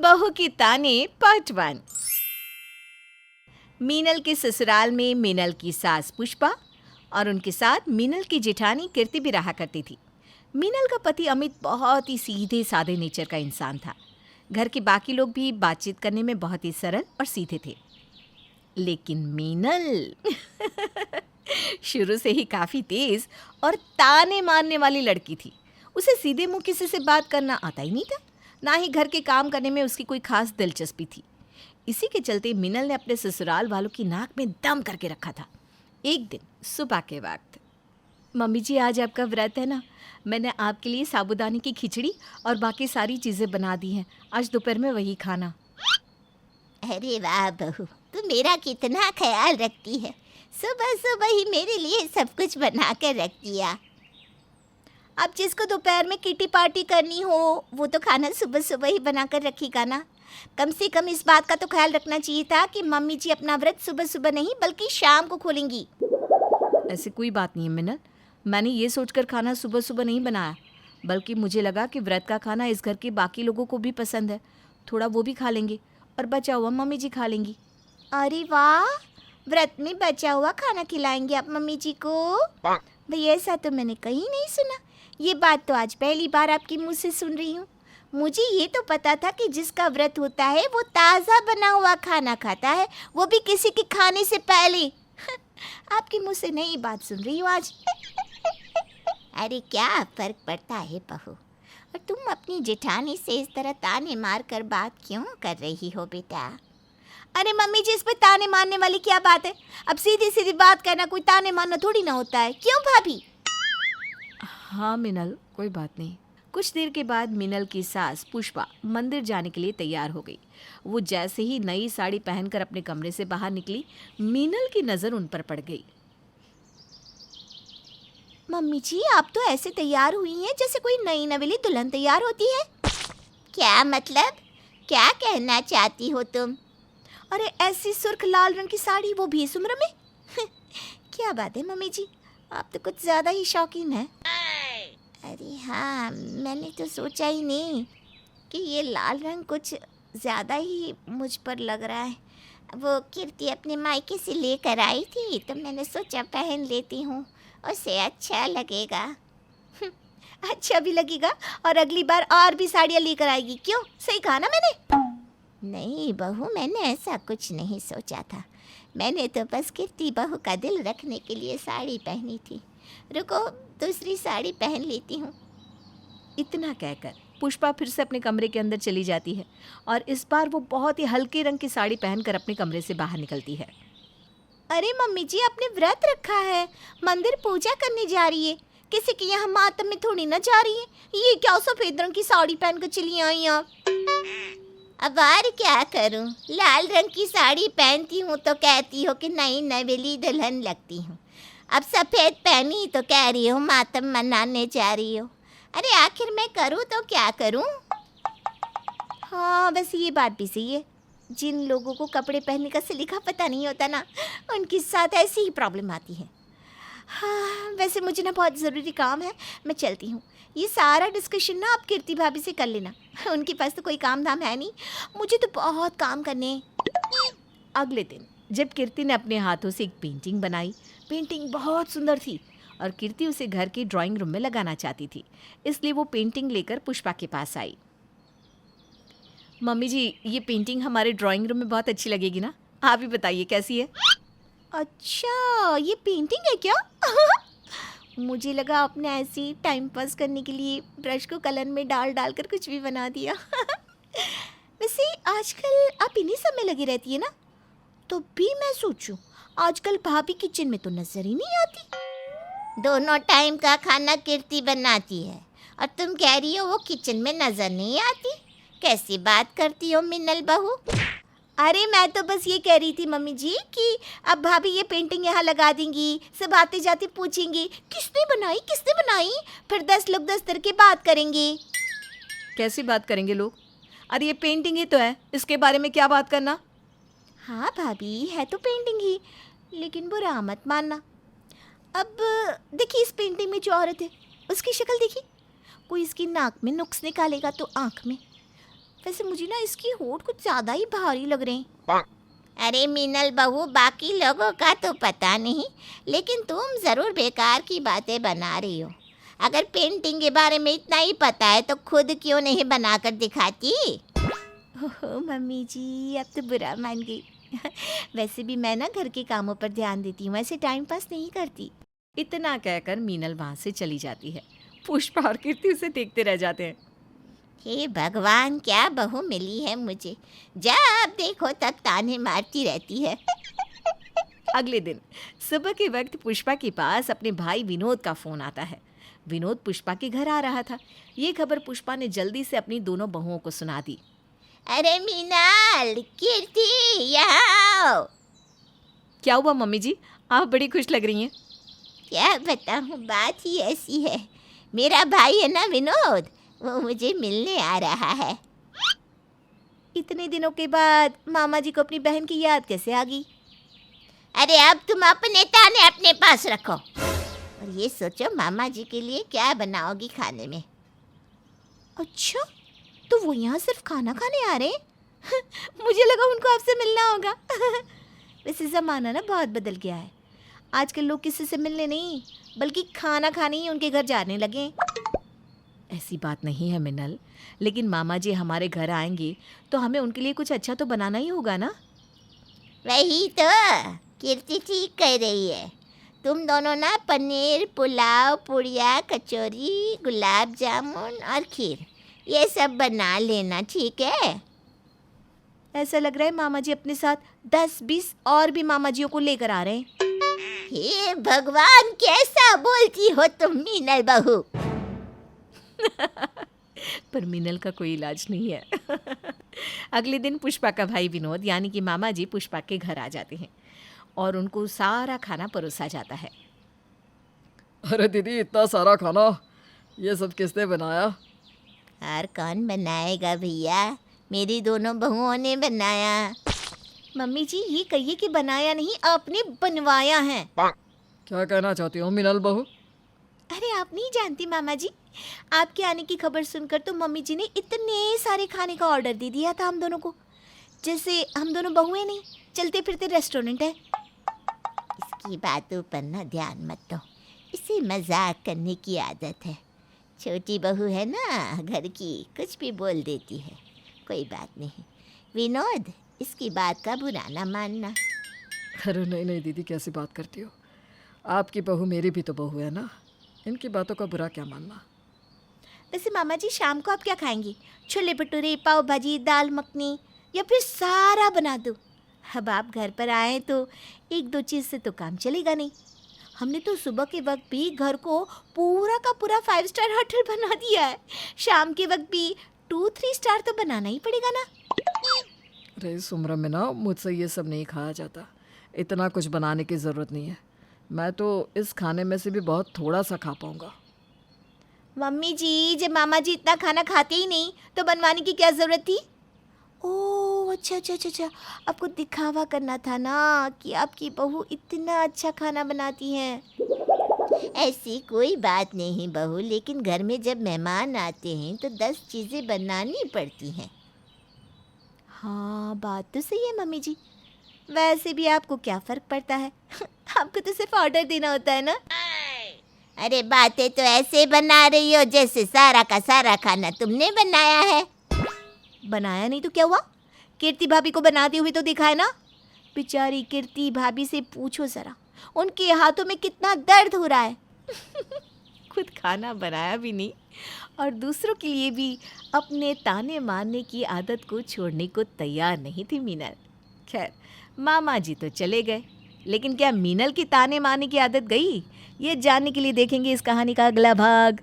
बहू की ताने पार्ट 1। मीनल के ससुराल में मीनल की सास पुष्पा और उनके साथ मीनल की जेठानी कीर्ति भी रहा करती थी। मीनल का पति अमित बहुत ही सीधे साधे नेचर का इंसान था। घर के बाकी लोग भी बातचीत करने में बहुत ही सरल और सीधे थे, लेकिन मीनल शुरू से ही काफ़ी तेज़ और ताने मारने वाली लड़की थी। उसे सीधे मुंह किसी से बात करना आता ही नहीं था, ना ही घर के काम करने में उसकी कोई खास दिलचस्पी थी। इसी के चलते मीनल ने अपने ससुराल वालों की नाक में दम करके रखा था। एक दिन सुबह के वक्त, मम्मी जी आज आपका व्रत है ना, मैंने आपके लिए साबूदाने की खिचड़ी और बाकी सारी चीज़ें बना दी हैं, आज दोपहर में वही खाना। अरे वाह बहू, तू मेरा कितना ख्याल रखती है। सुबह सुबह ही मेरे लिए सब कुछ बना कर रख दिया। अब जिसको दोपहर में किटी पार्टी करनी हो वो तो खाना सुबह सुबह ही बना कर रखेगा ना। कम से कम इस बात का तो ख्याल रखना चाहिए था कि मम्मी जी अपना व्रत सुबह सुबह नहीं बल्कि शाम को खोलेंगी। ऐसे कोई बात नहीं है मिनल, मैंने ये सोचकर खाना सुबह सुबह नहीं बनाया, बल्कि मुझे लगा कि व्रत का खाना इस घर के बाकी लोगों को भी पसंद है, थोड़ा वो भी खा लेंगे और बचा हुआ मम्मी जी खा लेंगी। अरे वाह, व्रत में बचा हुआ खाना खिलाएंगे आप मम्मी जी को? भाई ऐसा तो मैंने कहीं नहीं सुना। ये बात तो आज पहली बार आपके मुंह से सुन रही हूँ। मुझे ये तो पता था कि जिसका व्रत होता है वो ताज़ा बना हुआ खाना खाता है, वो भी किसी के खाने से पहले। आपके मुंह से नई बात सुन रही हूँ आज। अरे क्या फर्क पड़ता है बहू, और तुम अपनी जेठानी से इस तरह ताने मार कर बात क्यों कर रही हो बेटा? अरे मम्मी जी, इस पे ताने मारने वाली क्या बात है? अब सीधी सीधी बात करना कोई ताने मारना थोड़ी ना होता है, क्यों भाभी? हाँ मिनल, कोई बात नहीं। कुछ देर के बाद मिनल की सास पुष्पा मंदिर जाने के लिए तैयार हो गई। वो जैसे ही नई साड़ी पहनकर अपने कमरे से बाहर निकली, मिनल की नज़र उन पर पड़ गई। मम्मी जी, आप तो ऐसे तैयार हुई हैं जैसे कोई नई नवेली दुल्हन तैयार होती है। क्या मतलब? क्या कहना चाहती हो तुम? अरे ऐसी सुर्ख लाल रंग की साड़ी, वो भी इस उम्र में। क्या बात है मम्मी जी, आप तो कुछ ज़्यादा ही शौकीन हैं। अरे हाँ, मैंने तो सोचा ही नहीं कि ये लाल रंग कुछ ज़्यादा ही मुझ पर लग रहा है। वो कीर्ति अपने मायके से लेकर आई थी तो मैंने सोचा पहन लेती हूँ, उसे अच्छा लगेगा। अच्छा भी लगेगा और अगली बार और भी साड़ियाँ लेकर आएगी। क्यों, सही कहा ना मैंने? नहीं बहू, मैंने ऐसा कुछ नहीं सोचा था। मैंने तो बस कीर्ति बहू का दिल रखने के लिए साड़ी पहनी थी। रुको, दूसरी साड़ी पहन लेती हूँ। इतना कहकर पुष्पा फिर से अपने कमरे के अंदर चली जाती है और इस बार वो बहुत ही हल्के रंग की साड़ी पहनकर अपने कमरे से बाहर निकलती है। अरे मम्मी जी, आपने व्रत रखा है, मंदिर पूजा करने जा रही है, किसी के यहाँ मातम में थोड़ी ना जा रही है। ये क्या सफ़ेद रंग की साड़ी पहनकर चली आई आप? अब और क्या करूं, लाल रंग की साड़ी पहनती हूँ तो कहती हो कि नई नवेली दुल्हन लगती हूँ। अब सफ़ेद पहनी तो कह रही हो मातम मनाने जा रही हो। अरे आखिर मैं करूँ तो क्या करूँ? हाँ, वैसे ये बात भी सही है। जिन लोगों को कपड़े पहनने का सलीका पता नहीं होता ना, उनके साथ ऐसी ही प्रॉब्लम आती है। हाँ, वैसे मुझे ना बहुत ज़रूरी काम है, मैं चलती हूँ। ये सारा डिस्कशन ना आप कीर्ति भाभी से कर लेना, उनके पास तो कोई काम धाम है नहीं, मुझे तो बहुत काम करने हैं। अगले दिन जब कीर्ति ने अपने हाथों से एक पेंटिंग बनाई, पेंटिंग बहुत सुंदर थी और कीर्ति उसे घर के ड्राइंग रूम में लगाना चाहती थी, इसलिए वो पेंटिंग लेकर पुष्पा के पास आई। मम्मी जी, ये पेंटिंग हमारे ड्राइंग रूम में बहुत अच्छी लगेगी ना, आप ही बताइए कैसी है? अच्छा, ये पेंटिंग है क्या? मुझे लगा आपने ऐसी टाइम पास करने के लिए ब्रश को कलर में डाल डाल कर कुछ भी बना दिया। वैसे आजकल आप इन्हीं सब में लगी रहती है ना, तो भी मैं सोचूं आजकल भाभी किचन में तो नजर ही नहीं आती। दोनों टाइम का खाना कीर्ति बनाती है और तुम कह रही हो वो किचन में नजर नहीं आती। कैसी बात करती हो मिन्नल बहू? अरे मैं तो बस ये कह रही थी मम्मी जी कि अब भाभी ये पेंटिंग यहाँ लगा देंगी, सब आते जाते पूछेंगी किसने बनाई किसने बनाई, फिर 10 लोग 10 तरह की बात करेंगे। कैसी बात करेंगे लोग? अरे ये पेंटिंग ही तो है, इसके बारे में क्या बात करना? हाँ भाभी, है तो पेंटिंग ही, लेकिन बुरा मत मानना। अब देखिए इस पेंटिंग में जो औरत है उसकी शक्ल देखिए, कोई इसकी नाक में नुक्स निकालेगा तो आँख में, वैसे मुझे ना इसकी होठ कुछ ज़्यादा ही भारी लग रहे हैं। अरे मीनल बहू, बाकी लोगों का तो पता नहीं, लेकिन तुम ज़रूर बेकार की बातें बना रही हो। अगर पेंटिंग के बारे में इतना ही पता है तो खुद क्यों नहीं बनाकर दिखाती? ओहो मम्मी जी, अब तो बुरा मान गई। वैसे भी मैं ना घर के कामों पर ध्यान देती हूँ, ऐसे टाइम पास नहीं करती। इतना कहकर मीनल वहाँ से चली जाती है। पुष्पा और कीर्ति उसे देखते रह जाते हैं। हे भगवान, क्या बहू मिली है मुझे, जब देखो तब ताने मारती रहती है। अगले दिन सुबह के वक्त पुष्पा के पास अपने भाई विनोद का फोन आता है। विनोद पुष्पा के घर आ रहा था। ये खबर पुष्पा ने जल्दी से अपनी दोनों बहुओं को सुना दी। अरे मीनल, कीर्ति, यहाँ आओ। क्या हुआ मम्मी जी, आप बड़ी खुश लग रही हैं। क्या बताऊँ, बात ही ऐसी है। मेरा भाई है ना विनोद, वो मुझे मिलने आ रहा है। इतने दिनों के बाद मामा जी को अपनी बहन की याद कैसे आ गई? अरे अब तुम अपने ताने अपने पास रखो और ये सोचो मामा जी के लिए क्या बनाओगी खाने में। अच्छा, तो वो यहाँ सिर्फ खाना खाने आ रहे हैं? मुझे लगा उनको आपसे मिलना होगा। वैसे ज़माना ना बहुत बदल गया है। आजकल लोग किसी से मिलने नहीं बल्कि खाना खाने ही उनके घर जाने लगे। ऐसी बात नहीं है मिनल, लेकिन मामा जी हमारे घर आएंगे तो हमें उनके लिए कुछ अच्छा तो बनाना ही होगा ना। वही तो कीर्ति ठीक कह रही है। तुम दोनों ना पनीर, पुलाव, पुड़िया, कचौरी, गुलाब जामुन और खीर ये सब बना लेना, ठीक है? ऐसा लग रहा है मामा जी अपने साथ 10-20 और भी मामा जियों को लेकर आ रहे हैं। हे भगवान, कैसा बोलती हो तुम मीनल बहू। पर मीनल का कोई इलाज नहीं है। अगले दिन पुष्पा का भाई विनोद यानी कि मामा जी पुष्पा के घर आ जाते हैं और उनको सारा खाना परोसा जाता है। अरे दीदी, इतना सारा खाना, ये सब किसने बनाया? और कौन बनाएगा भैया, मेरी दोनों बहुओं ने बनाया। मम्मी जी, ये कहिए कि बनाया नहीं, आपने बनवाया है। क्या कहना चाहती हो मिनल बहू? अरे आप नहीं जानती मामा जी, आपके आने की खबर सुनकर तो मम्मी जी ने इतने सारे खाने का ऑर्डर दे दिया था हम दोनों को, जैसे हम दोनों बहुएं नहीं, चलते फिरते रेस्टोरेंट है। इसकी बातों पर ना ध्यान मत दो, इसे मजाक करने की आदत है। छोटी बहू है ना घर की, कुछ भी बोल देती है, कोई बात नहीं। विनोद, इसकी बात का बुरा ना मानना। अरे नहीं नहीं दीदी, कैसी बात करती हो? आपकी बहू मेरी भी तो बहू है ना, इनकी बातों का बुरा क्या मानना। वैसे मामा जी, शाम को आप क्या खाएंगी? छोले भटूरे, पाव भाजी, दाल मखनी, या फिर सारा बना दो? अब आप घर पर आए तो 1-2 चीज़ से तो काम चलेगा नहीं। हमने तो सुबह के वक्त भी घर को पूरा का पूरा 5 स्टार होटल बना दिया है, शाम के वक्त भी 2-3 स्टार तो बनाना ही पड़ेगा ना। अरे इस उम्र में ना मुझसे ये सब नहीं खाया जाता, इतना कुछ बनाने की ज़रूरत नहीं है। मैं तो इस खाने में से भी बहुत थोड़ा सा खा पाऊँगा। मम्मी जी, जब मामा जी इतना खाना खाते ही नहीं तो बनवाने की क्या ज़रूरत थी? ओह अच्छा अच्छा अच्छा अच्छा, आपको दिखावा करना था ना कि आपकी बहू इतना अच्छा खाना बनाती हैं। ऐसी कोई बात नहीं बहू, लेकिन घर में जब मेहमान आते हैं तो 10 चीज़ें बनानी पड़ती हैं। हाँ, बात तो सही है मम्मी जी। वैसे भी आपको क्या फ़र्क पड़ता है? आपको तो सिर्फ ऑर्डर देना होता है ना। अरे बातें तो ऐसे बना रही हो जैसे सारा का सारा खाना तुमने बनाया है। बनाया नहीं तो क्या हुआ? कीर्ति भाभी को बनाते हुए तो देखा है ना। बेचारी कीर्ति भाभी से पूछो ज़रा, उनके हाथों में कितना दर्द हो रहा है। खुद खाना बनाया भी नहीं और दूसरों के लिए भी अपने ताने मारने की आदत को छोड़ने को तैयार नहीं थी मीनल। खैर, मामा जी तो चले गए, लेकिन क्या मीनल की ताने मारने की आदत गई? ये जानने के लिए देखेंगे इस कहानी का अगला भाग।